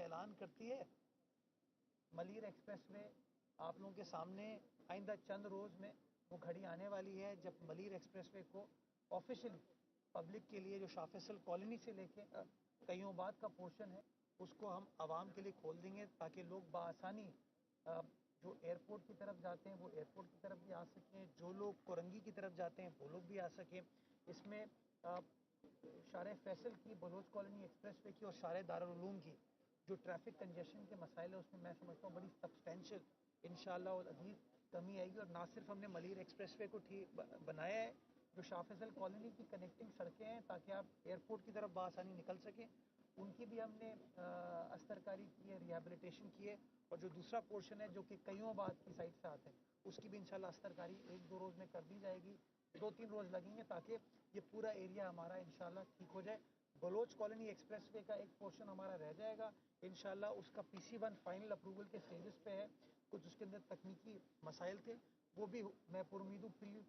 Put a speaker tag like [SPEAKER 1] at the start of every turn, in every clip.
[SPEAKER 1] اعلان کرتی ہے ملیر ایکسپریس وے آپ لوگوں کے سامنے آئندہ چند روز میں وہ گھڑی آنے والی ہے جب ملیر ایکسپریس وے کو آفیشلی پبلک کے لیے جو شاہ فیصل کالونی سے لے کے کئیوں بعد کا پورشن ہے اس کو ہم عوام کے لیے کھول دیں گے تاکہ لوگ بآسانی جو ایئرپورٹ کی طرف جاتے ہیں وہ ایئرپورٹ کی طرف بھی آ سکیں، جو لوگ کورنگی کی طرف جاتے ہیں وہ لوگ بھی آ سکیں۔ اس میں شارع فیصل کی، بلوچ کالونی ایکسپریس وے کی اور شارع دارالعلوم کی جو ٹریفک کنجیشن کے مسائل ہیں اس میں سمجھتا ہوں بڑی سبسٹینشیل انشاءاللہ العزیز کمی آئے گی۔ اور نہ صرف ہم نے ملیر ایکسپریس وے کو بنایا ہے، جو شاہ فیصل کالونی کی کنیکٹنگ سڑکیں ہیں تاکہ آپ ایئرپورٹ کی طرف بآسانی نکل سکیں، ان کی بھی ہم نے استرکاری کی ہے، ریہیبلیٹیشن کی ہے، اور جو دوسرا پورشن ہے جو کہ کئیوں بعد کی سائڈ سے آتے ہیں اس کی بھی انشاءاللہ استرکاری 1-2 روز میں کر دی جائے گی، 2-3 روز لگیں گے تاکہ یہ پورا ایریا ہمارا انشاءاللہ ٹھیک ہو جائے۔ بلوچ کالونی ایکسپریس وے کا ایک پورشن ہمارا رہ جائے گا انشاءاللہ، اس کا PC1 فائنل اپروول کے سٹیجز پہ ہے، کچھ اس کے اندر تکنیکی مسائل تھے، وہ بھی میں پر امید ہوں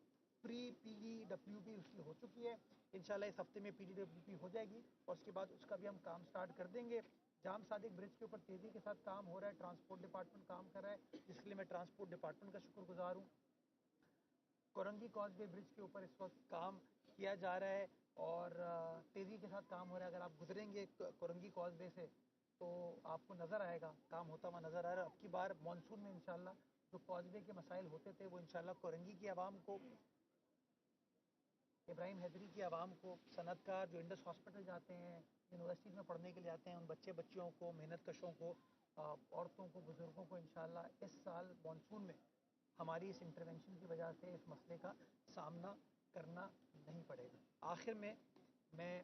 [SPEAKER 1] پری PDWP اس کی ہو چکی ہے، انشاءاللہ اس ہفتے میں PDWP ہو جائے گی اور اس کے بعد اس کا بھی ہم کام سٹارٹ کر دیں گے۔ جام صادق برج کے اوپر تیزی کے ساتھ کام ہو رہا ہے، ٹرانسپورٹ ڈپارٹمنٹ کام کر رہا ہے، جس کے لیے میں ٹرانسپورٹ ڈپارٹمنٹ کا شکر گزار ہوں۔ کورنگی کاز وے برج کے اوپر اس وقت کام کیا جا رہا ہے اور تیزی کے ساتھ کام ہو رہا ہے۔ اگر آپ گزریں گے کورنگی کاز وے سے تو آپ کو نظر آئے گا، کام ہوتا ہوا نظر آ رہا ہے۔ اب کی بار مانسون میں انشاءاللہ جو کاز وے کے مسائل ہوتے تھے وہ انشاءاللہ کورنگی کی عوام کو، ابراہیم حیدری کی عوام کو، صنعت کار جو انڈس ہاسپٹل جاتے ہیں، یونیورسٹیز میں پڑھنے کے لیے آتے ہیں، ان بچے بچیوں کو، محنت کشوں کو، عورتوں کو، بزرگوں کو انشاءاللہ اس سال مانسون میں ہماری اس انٹرونشن کی وجہ سے اس مسئلے کا سامنا کرنا نہیں پڑے گا۔ آخر میں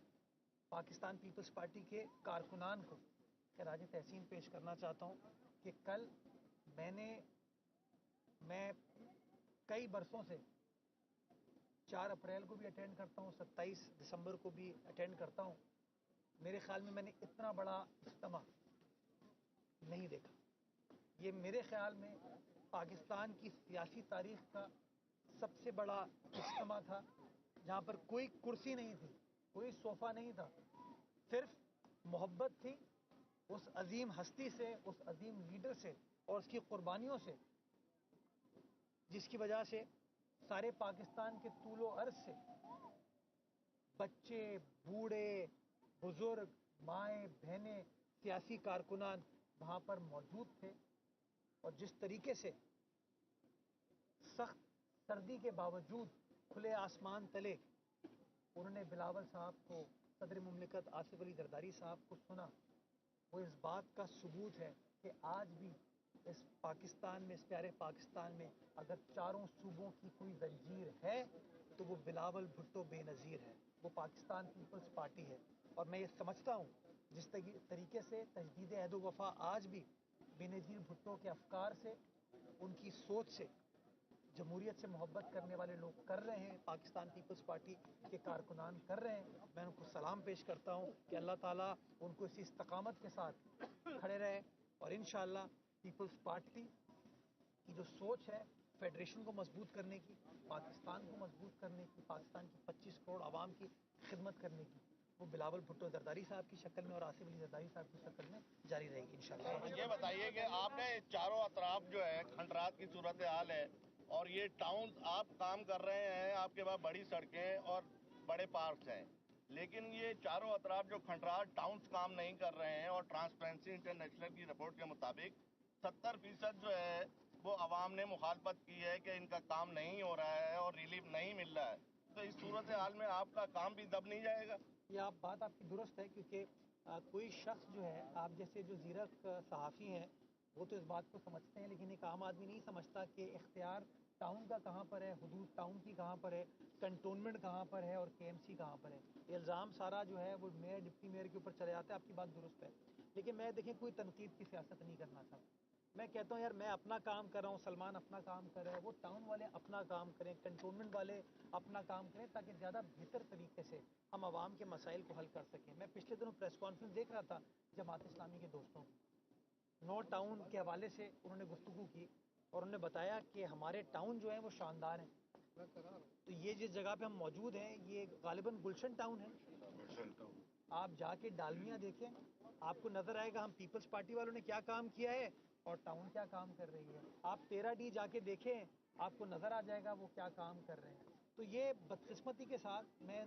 [SPEAKER 1] پاکستان پیپلز پارٹی کے کارکنان کو خراج تحسین پیش کرنا چاہتا ہوں کہ کل میں کئی برسوں سے 4 اپریل کو بھی اٹینڈ کرتا ہوں، 27 دسمبر کو بھی اٹینڈ کرتا ہوں، میرے خیال میں نے اتنا بڑا اجتماع نہیں دیکھا۔ یہ میرے خیال میں پاکستان کی سیاسی تاریخ کا سب سے بڑا اجتماع تھا، جہاں پر کوئی کرسی نہیں تھی، کوئی صوفہ نہیں تھا، صرف محبت تھی اس عظیم ہستی سے، اس عظیم لیڈر سے اور اس کی قربانیوں سے، جس کی وجہ سے سارے پاکستان کے طول و عرض سے بچے، بوڑھے، بزرگ، مائیں، بہنیں، سیاسی کارکنان وہاں پر موجود تھے، اور جس طریقے سے سخت سردی کے باوجود کھلے آسمان تلے انہوں نے بلاول صاحب کو، صدر مملکت آصف علی زرداری صاحب کو سنا، وہ اس بات کا ثبوت ہے کہ آج بھی اس پاکستان میں، اس پیارے پاکستان میں اگر چاروں صوبوں کی کوئی زنجیر ہے تو وہ بلاول بھٹو بے نظیر ہے، وہ پاکستان پیپلز پارٹی ہے۔ اور میں یہ سمجھتا ہوں جس طریقے سے تجدید عہد و وفا آج بھی بے نظیر بھٹو کے افکار سے، ان کی سوچ سے، جمہوریت سے محبت کرنے والے لوگ کر رہے ہیں، پاکستان پیپلز پارٹی کے کارکنان کر رہے ہیں، میں ان کو سلام پیش کرتا ہوں کہ اللہ تعالیٰ ان کو اسی استقامت کے ساتھ کھڑے رہے، اور انشاءاللہ پیپلز پارٹی کی جو سوچ ہے فیڈریشن کو مضبوط کرنے کی، پاکستان کو مضبوط کرنے کی، پاکستان کی 25 کروڑ عوام کی خدمت کرنے کی، وہ بلاول بھٹو زرداری صاحب کی شکل میں اور آصف علی زرداری صاحب کی شکل میں جاری رہے گی انشاءاللہ۔
[SPEAKER 2] یہ بتائیے کہ آپ نے چاروں اطراف جو ہے کھنڈرات کی صورتحال ہے، اور یہ ٹاؤن آپ کام کر رہے ہیں، آپ کے پاس بڑی سڑکیں اور بڑے پارکس ہیں، لیکن یہ چاروں اطراف جو کھنڈرات ٹاؤنز کام نہیں کر رہے ہیں، اور ٹرانسپیرنسی انٹرنیشنل کی رپورٹ کے مطابق 70% جو ہے وہ عوام نے مخالفت کی ہے کہ ان کا کام نہیں ہو رہا ہے اور ریلیف نہیں مل رہا ہے، تو اس صورتحال میں آپ کا کام بھی دب نہیں جائے گا؟
[SPEAKER 1] یہ بات آپ کی درست ہے، کیونکہ کوئی شخص جو ہے، آپ جیسے جو زیرک صحافی ہیں وہ تو اس بات کو سمجھتے ہیں، لیکن ایک عام آدمی نہیں سمجھتا کہ اختیار ٹاؤن کا کہاں پر ہے، حدود ٹاؤن کی کہاں پر ہے، کنٹونمنٹ کہاں پر ہے اور KMC کہاں پر ہے۔ یہ الزام سارا جو ہے وہ میئر، ڈپٹی میئر کے اوپر چلے جاتا ہے۔ آپ کی بات درست ہے، لیکن میں دیکھیں کوئی تنقید کی سیاست نہیں کرنا چاہتا، میں کہتا ہوں یار میں اپنا کام کر رہا ہوں، سلمان اپنا کام کر رہا ہے، وہ ٹاؤن والے اپنا کام کریں، کنٹونمنٹ والے اپنا کام کریں، تاکہ زیادہ بہتر طریقے سے ہم عوام کے مسائل کو حل کر سکیں۔ میں پچھلے دنوں پریس کانفرنس دیکھ رہا تھا جماعت اسلامی کے دوستوں کی، 9 ٹاؤن کے حوالے سے انہوں نے گفتگو کی اور انہوں نے بتایا کہ ہمارے ٹاؤن جو ہیں وہ شاندار ہیں۔ تو یہ جس جگہ پہ ہم موجود ہیں یہ غالباً گلشن ٹاؤن ہے، آپ جا کے ڈالمیاں دیکھیں، آپ کو نظر آئے گا ہم پیپلز پارٹی والوں نے کیا کام کیا ہے اور ٹاؤن کیا کام کر رہی ہے. آپ 13D جا کے دیکھیں, آپ کو نظر آ جائے گا وہ کیا کام کر رہے ہیں. تو یہ بدقسمتی کے ساتھ میں